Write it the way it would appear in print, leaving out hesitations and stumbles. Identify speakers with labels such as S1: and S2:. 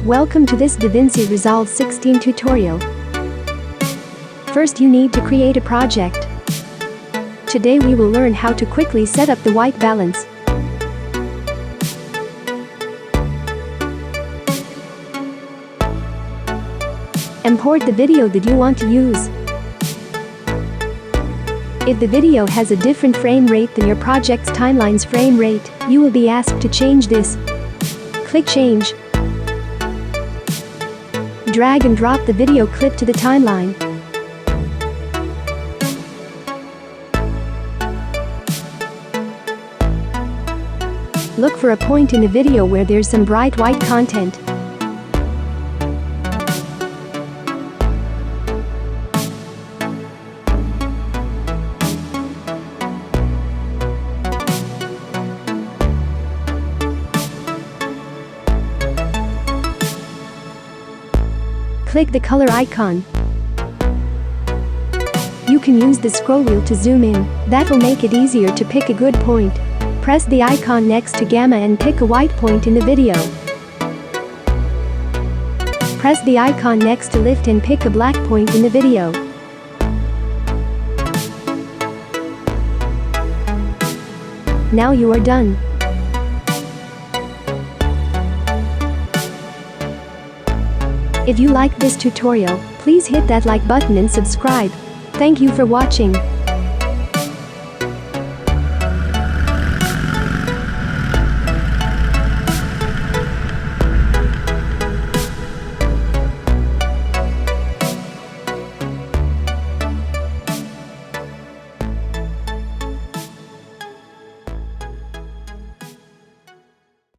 S1: Welcome to this DaVinci Resolve 16 tutorial. First you need to create a project. Today we will learn how to quickly set up the white balance. Import the video that you want to use. If the video has a different frame rate than your project's timeline's frame rate, you will be asked to change this. Click Change. Drag and drop the video clip to the timeline. Look for a point in the video where there's some bright white content. Click the color icon. You can use the scroll wheel to zoom in. That will make it easier to pick a good point. Press the icon next to gamma and pick a white point in the video. Press the icon next to lift and pick a black point in the video. Now you are done. If you like this tutorial, please hit that like button and subscribe. Thank you for watching.